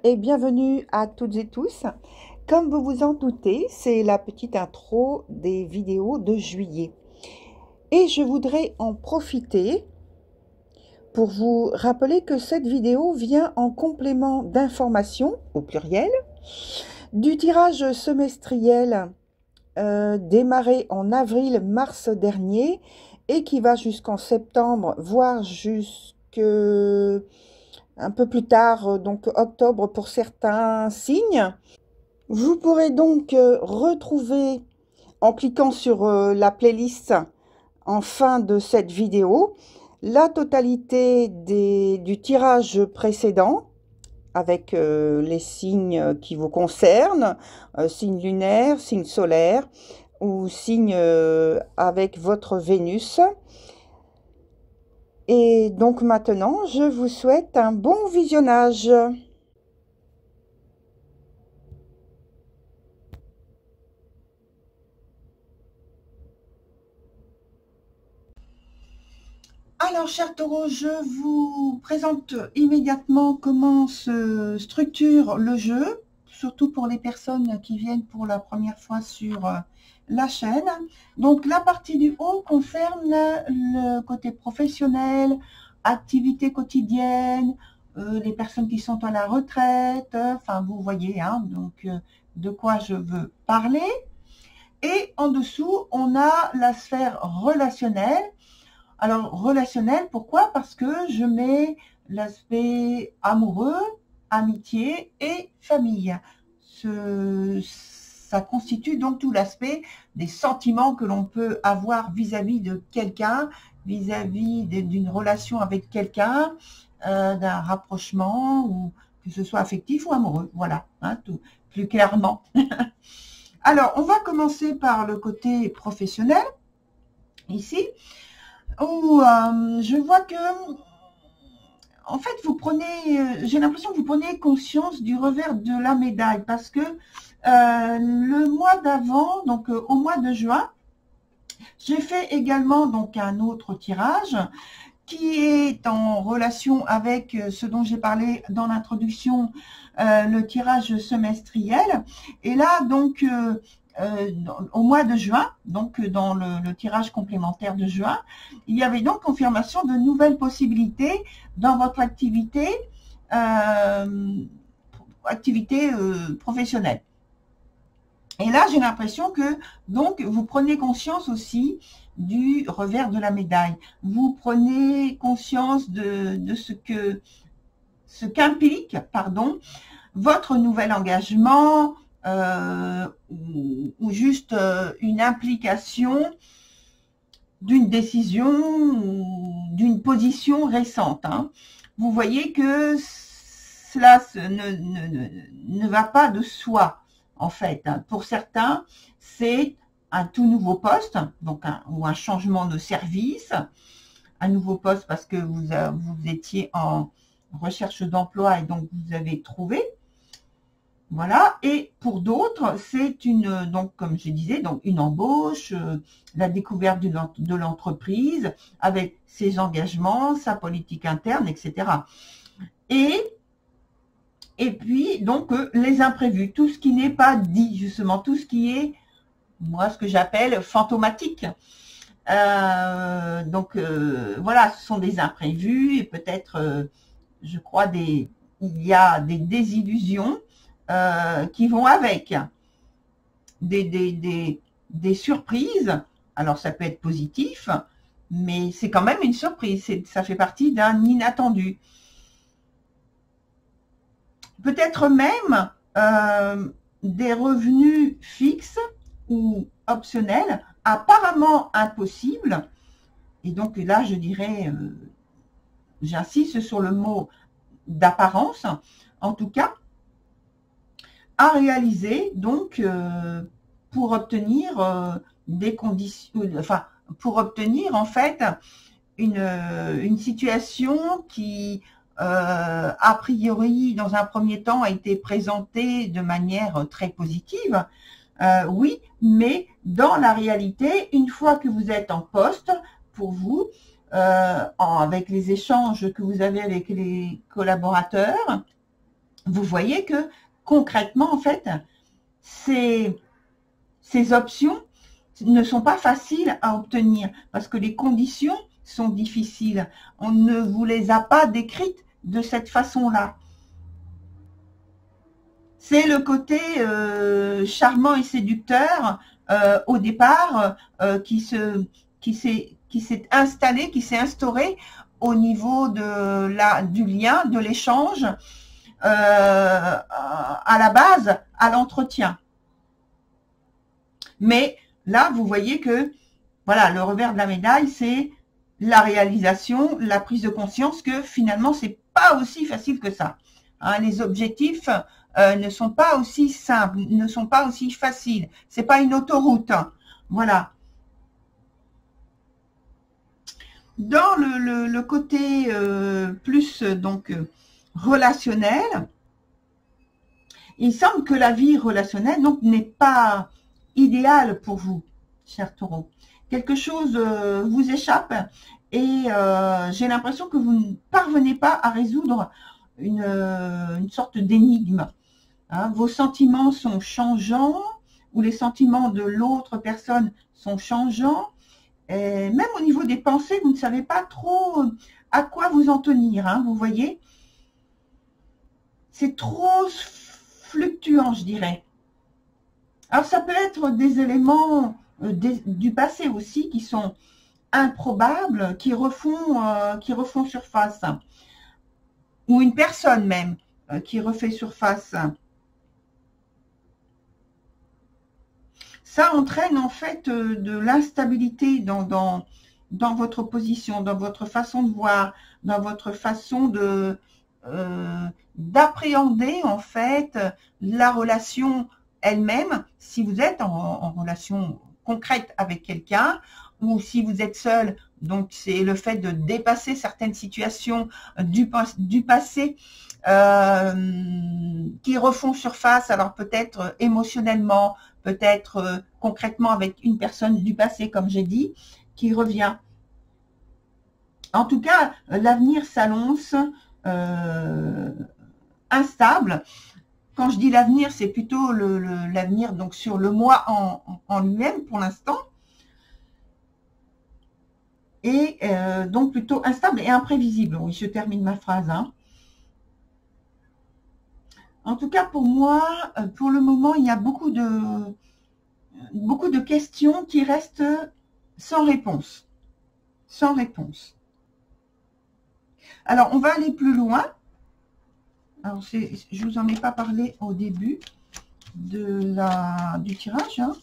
et bienvenue à toutes et tous. Comme vous vous en doutez, c'est la petite intro des vidéos de juillet. Et je voudrais en profiter pour vous rappeler que cette vidéo vient en complément d'informations, au pluriel, du tirage semestriel démarré en avril-mars dernier et qui va jusqu'en septembre, voire jusque un peu plus tard, donc octobre pour certains signes. Vous pourrez donc retrouver, en cliquant sur la playlist en fin de cette vidéo, la totalité du tirage précédent, avec les signes qui vous concernent, signes lunaires, signes solaires, ou signes avec votre Vénus. Et donc maintenant, je vous souhaite un bon visionnage. Alors, chers taureaux, je vous présente immédiatement comment se structure le jeu, surtout pour les personnes qui viennent pour la première fois sur la chaîne. Donc, la partie du haut concerne le côté professionnel, activité quotidienne, les personnes qui sont à la retraite, enfin, vous voyez, hein, donc, de quoi je veux parler. Et en dessous, on a la sphère relationnelle. Alors, relationnel, pourquoi? Parce que je mets l'aspect amoureux, amitié et famille. Ça constitue donc tout l'aspect des sentiments que l'on peut avoir vis-à-vis de quelqu'un, vis-à-vis d'une relation avec quelqu'un, d'un rapprochement, ou que ce soit affectif ou amoureux. Voilà, hein, tout plus clairement. Alors, on va commencer par le côté professionnel, ici. Où je vois que, en fait, j'ai l'impression que vous prenez conscience du revers de la médaille, parce que le mois d'avant, donc au mois de juin, j'ai fait également donc un autre tirage qui est en relation avec ce dont j'ai parlé dans l'introduction, le tirage semestriel. Et là, donc, au mois de juin, donc dans le tirage complémentaire de juin, il y avait donc confirmation de nouvelles possibilités dans votre activité, professionnelle. Et là, j'ai l'impression que donc vous prenez conscience aussi du revers de la médaille. Vous prenez conscience de ce qu'implique, votre nouvel engagement, ou juste une implication d'une décision ou d'une position récente. Hein. Vous voyez que cela ne va pas de soi, en fait. Hein. Pour certains, c'est un tout nouveau poste, donc ou un changement de service, un nouveau poste parce que vous étiez en recherche d'emploi et donc vous avez trouvé. Voilà, et pour d'autres, c'est donc comme je disais, donc une embauche, la découverte de l'entreprise avec ses engagements, sa politique interne, etc. Et puis, donc, les imprévus, tout ce qui n'est pas dit, justement, tout ce qui est, moi, ce que j'appelle fantomatique. Donc, voilà, ce sont des imprévus et peut-être, je crois, il y a des désillusions qui vont avec, des surprises. Alors, ça peut être positif, mais c'est quand même une surprise. Ça fait partie d'un inattendu. Peut-être même des revenus fixes ou optionnels, apparemment impossibles. Et donc là, je dirais, j'insiste sur le mot d'apparence, en tout cas, à réaliser donc pour obtenir des conditions, enfin pour obtenir en fait une situation qui a priori dans un premier temps a été présentée de manière très positive, oui, mais dans la réalité, une fois que vous êtes en poste, pour vous, avec les échanges que vous avez avec les collaborateurs, vous voyez que concrètement, en fait, ces options ne sont pas faciles à obtenir parce que les conditions sont difficiles. On ne vous les a pas décrites de cette façon-là. C'est le côté charmant et séducteur au départ qui s'est installé, qui s'est instauré au niveau du lien, de l'échange, à la base, à l'entretien. Mais là, vous voyez que voilà, le revers de la médaille, c'est la réalisation, la prise de conscience que finalement, c'est pas aussi facile que ça. Hein, les objectifs ne sont pas aussi simples, ne sont pas aussi faciles. C'est pas une autoroute. Hein. Voilà. Dans le côté plus donc relationnel, il semble que la vie relationnelle donc n'est pas idéale pour vous, cher Taureau. Quelque chose vous échappe et j'ai l'impression que vous ne parvenez pas à résoudre une sorte d'énigme. Hein, vos sentiments sont changeants ou les sentiments de l'autre personne sont changeants. Et même au niveau des pensées, vous ne savez pas trop à quoi vous en tenir. Hein, vous voyez, c'est trop fluctuant, je dirais. Alors, ça peut être des éléments du passé aussi qui sont improbables, qui refont surface. Ou une personne même qui refait surface. Ça entraîne en fait de l'instabilité dans votre position, dans votre façon de voir, dans votre façon d'appréhender en fait la relation elle-même, si vous êtes en relation concrète avec quelqu'un ou si vous êtes seul. Donc c'est le fait de dépasser certaines situations du passé qui refont surface, alors peut-être émotionnellement, peut-être concrètement avec une personne du passé, comme j'ai dit, qui revient. En tout cas, l'avenir s'annonce instable. Quand je dis l'avenir, c'est plutôt l'avenir donc sur le mois en lui-même pour l'instant. Et donc plutôt instable et imprévisible. Oui, je termine ma phrase. Hein. En tout cas, pour moi, pour le moment, il y a beaucoup de questions qui restent sans réponse. Sans réponse. Alors, on va aller plus loin. Alors, je ne vous en ai pas parlé au début du tirage. Hein.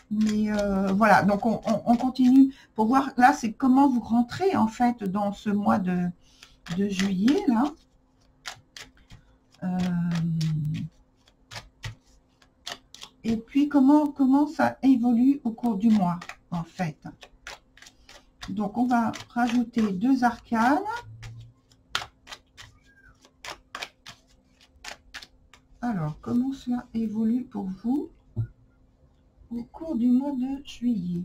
Mais voilà, donc on continue pour voir. Là, c'est comment vous rentrez en fait dans ce mois de juillet. Là. Et puis, comment ça évolue au cours du mois, en fait. Donc, on va rajouter 2 arcanes. Alors, comment cela évolue pour vous au cours du mois de juillet?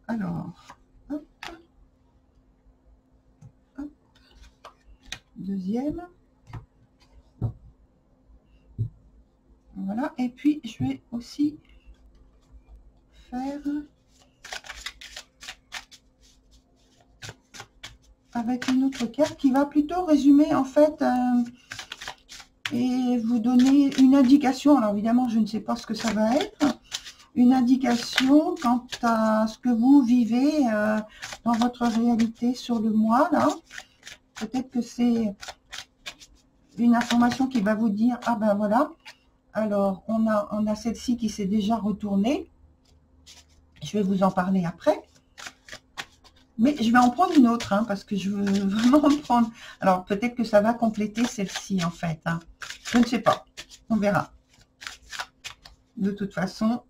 Alors, hop, hop, deuxième. Voilà, et puis je vais aussi faire avec une autre carte qui va plutôt résumer en fait et vous donner une indication. Alors évidemment, je ne sais pas ce que ça va être. Une indication quant à ce que vous vivez dans votre réalité sur le mois. Là, peut-être que c'est une information qui va vous dire, ah ben voilà. Alors, on a celle-ci qui s'est déjà retournée. Je vais vous en parler après. Mais je vais en prendre une autre, hein, parce que je veux vraiment en prendre. Alors, peut-être que ça va compléter celle-ci, en fait. Hein. Je ne sais pas. On verra. De toute façon,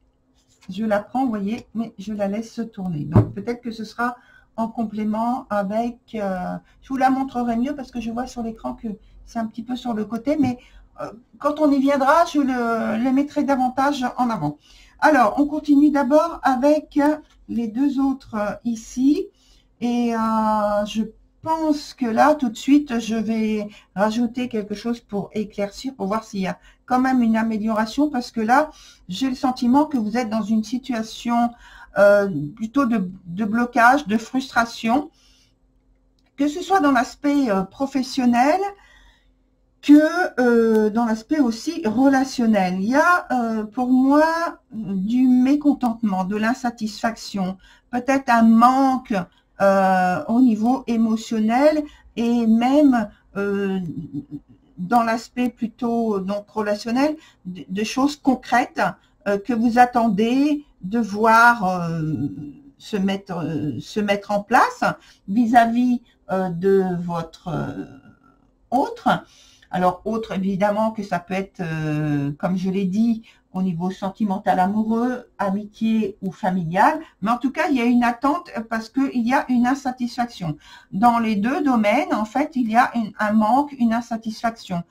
je la prends, vous voyez, mais je la laisse se tourner. Donc, peut-être que ce sera en complément avec... je vous la montrerai mieux, parce que je vois sur l'écran que c'est un petit peu sur le côté, mais... quand on y viendra, je les mettrai davantage en avant. Alors, on continue d'abord avec les 2 autres ici. Et je pense que là, tout de suite, je vais rajouter quelque chose pour éclaircir, pour voir s'il y a quand même une amélioration, parce que là, j'ai le sentiment que vous êtes dans une situation plutôt de blocage, de frustration, que ce soit dans l'aspect professionnel, que dans l'aspect aussi relationnel. Il y a pour moi du mécontentement, de l'insatisfaction, peut-être un manque au niveau émotionnel et même dans l'aspect plutôt donc relationnel, de choses concrètes que vous attendez de voir se mettre en place vis-à-vis de votre autre. Alors, autre, évidemment, que ça peut être, comme je l'ai dit, au niveau sentimental, amoureux, amitié ou familial. Mais en tout cas, il y a une attente parce qu'il y a une insatisfaction. Dans les deux domaines, en fait, il y a un manque, une insatisfaction.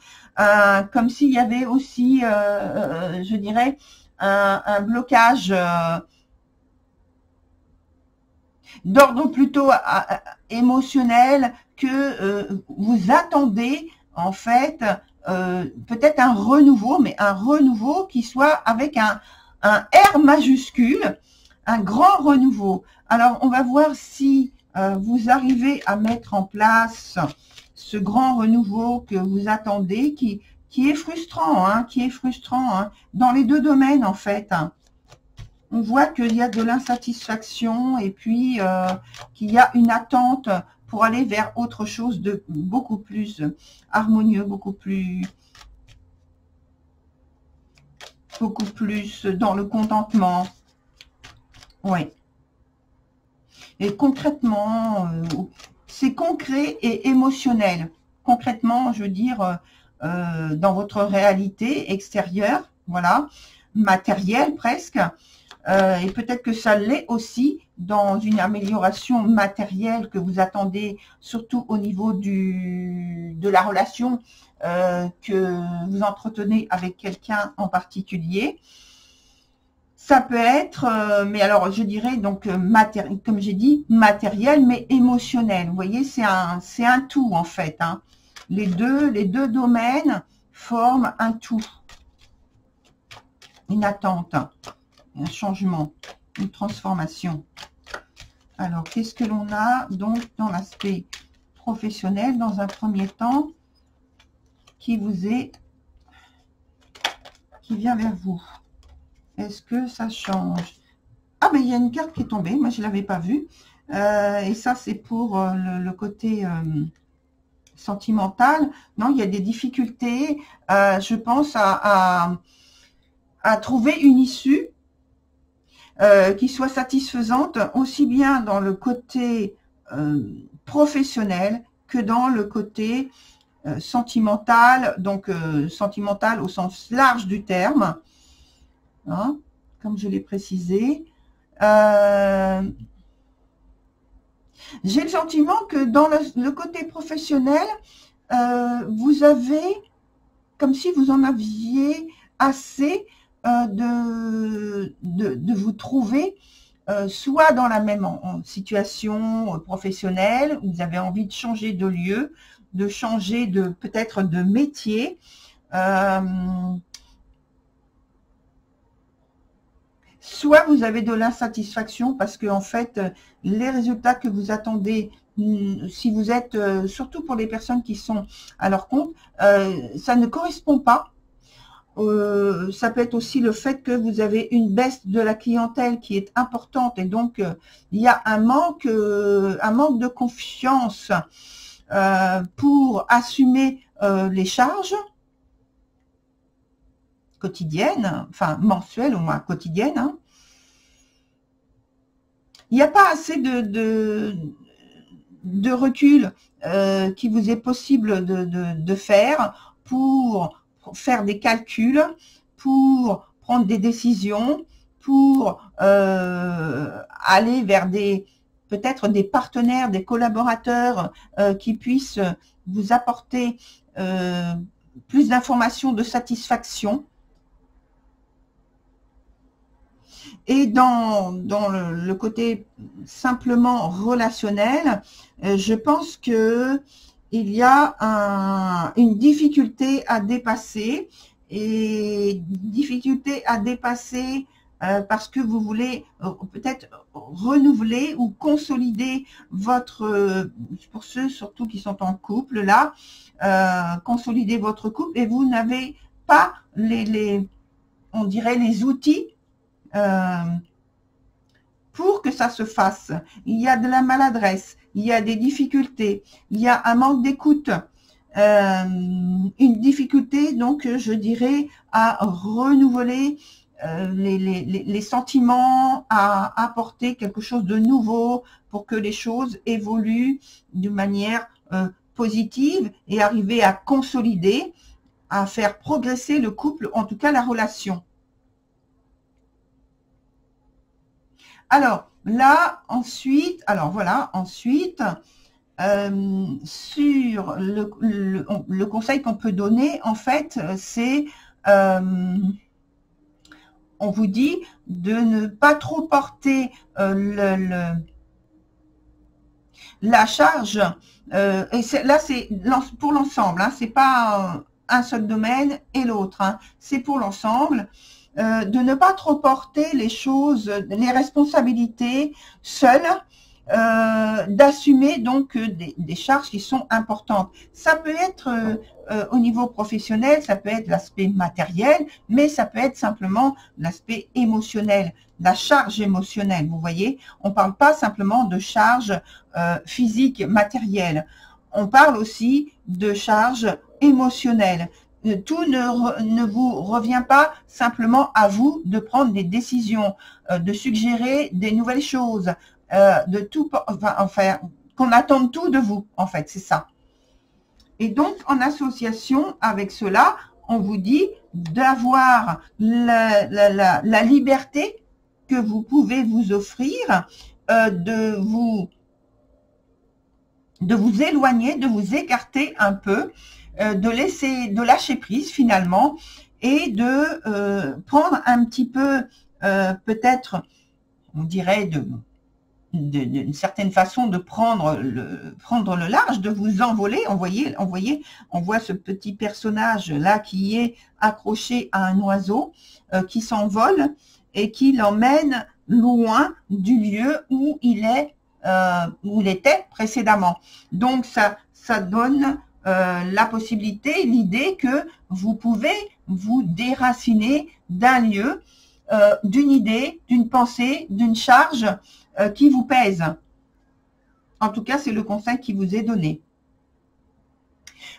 Comme s'il y avait aussi, je dirais, un blocage d'ordre plutôt émotionnel que vous attendez en fait peut-être un renouveau, mais un renouveau qui soit avec un R majuscule, un grand renouveau. Alors on va voir si vous arrivez à mettre en place ce grand renouveau que vous attendez, qui est frustrant, dans les deux domaines en fait. On voit qu'il y a de l'insatisfaction et puis qu'il y a une attente pour aller vers autre chose de beaucoup plus harmonieux, beaucoup plus dans le contentement. Oui. Et concrètement, c'est concret et émotionnel. Concrètement, je veux dire, dans votre réalité extérieure, voilà, matérielle presque. Et peut-être que ça l'est aussi dans une amélioration matérielle que vous attendez, surtout au niveau de la relation que vous entretenez avec quelqu'un en particulier. Ça peut être, mais alors je dirais donc comme j'ai dit, matériel, mais émotionnel. Vous voyez, c'est un tout en fait. Hein. Les deux domaines forment un tout, une attente. Un changement, une transformation. Alors, qu'est-ce que l'on a donc dans l'aspect professionnel dans un premier temps qui vient vers vous? Est-ce que ça change? Ah, mais il y a une carte qui est tombée, moi je ne l'avais pas vue. Et ça, c'est pour le côté sentimental. Non, il y a des difficultés, je pense, à trouver une issue qui soit satisfaisante aussi bien dans le côté professionnel que dans le côté sentimental, donc sentimental au sens large du terme, hein, comme je l'ai précisé. J'ai le sentiment que dans le côté professionnel, vous avez, comme si vous en aviez assez de vous trouver soit dans la même situation professionnelle, où vous avez envie de changer de lieu, de changer peut-être de métier, soit vous avez de l'insatisfaction parce que en fait les résultats que vous attendez, si vous êtes surtout pour les personnes qui sont à leur compte, ça ne correspond pas. Ça peut être aussi le fait que vous avez une baisse de la clientèle qui est importante et donc il y a un manque de confiance pour assumer les charges quotidiennes, enfin mensuelles au moins quotidiennes. Hein. Il n'y a pas assez de recul qui vous est possible de faire pour faire des calculs, pour prendre des décisions, pour aller vers peut-être des partenaires, des collaborateurs qui puissent vous apporter plus d'informations, de satisfaction. Et dans le côté simplement relationnel, je pense que il y a une difficulté à dépasser, et difficulté à dépasser parce que vous voulez peut-être renouveler ou consolider votre, pour ceux surtout qui sont en couple là, consolider votre couple, et vous n'avez pas on dirait les outils pour que ça se fasse. Il y a de la maladresse, il y a des difficultés, il y a un manque d'écoute, une difficulté, donc je dirais, à renouveler les sentiments, à apporter quelque chose de nouveau pour que les choses évoluent d'une manière positive et arriver à consolider, à faire progresser le couple, en tout cas la relation. Alors là, ensuite, alors voilà, ensuite, sur le conseil qu'on peut donner, en fait, c'est, on vous dit de ne pas trop porter la charge, et là c'est pour l'ensemble, hein, c'est pas un seul domaine et l'autre, hein, c'est pour l'ensemble. De ne pas trop porter les choses, les responsabilités seules, d'assumer donc des charges qui sont importantes. Ça peut être au niveau professionnel, ça peut être l'aspect matériel, mais ça peut être simplement l'aspect émotionnel, la charge émotionnelle. Vous voyez, on ne parle pas simplement de charge physique, matérielle. On parle aussi de charge émotionnelle. Tout ne vous revient pas simplement à vous de prendre des décisions, de suggérer des nouvelles choses, de tout, enfin, qu'on attende tout de vous, en fait, c'est ça. Et donc, en association avec cela, on vous dit d'avoir la liberté que vous pouvez vous offrir, de vous éloigner, de vous écarter un peu, de lâcher prise finalement, et de prendre un petit peu, peut-être, on dirait, d'une certaine façon, de prendre le large, de vous envoler. On voit ce petit personnage là qui est accroché à un oiseau, qui s'envole et qui l'emmène loin du lieu où il était précédemment. Donc ça donne la possibilité, l'idée que vous pouvez vous déraciner d'un lieu, d'une idée, d'une pensée, d'une charge qui vous pèse. En tout cas, c'est le conseil qui vous est donné.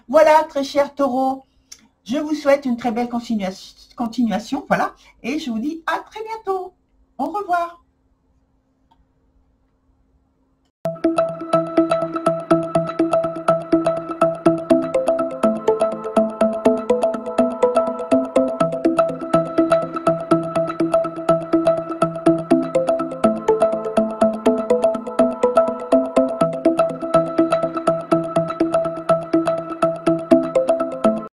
Voilà, très cher Taureau, je vous souhaite une très belle continuation, voilà, et je vous dis à très bientôt. Au revoir.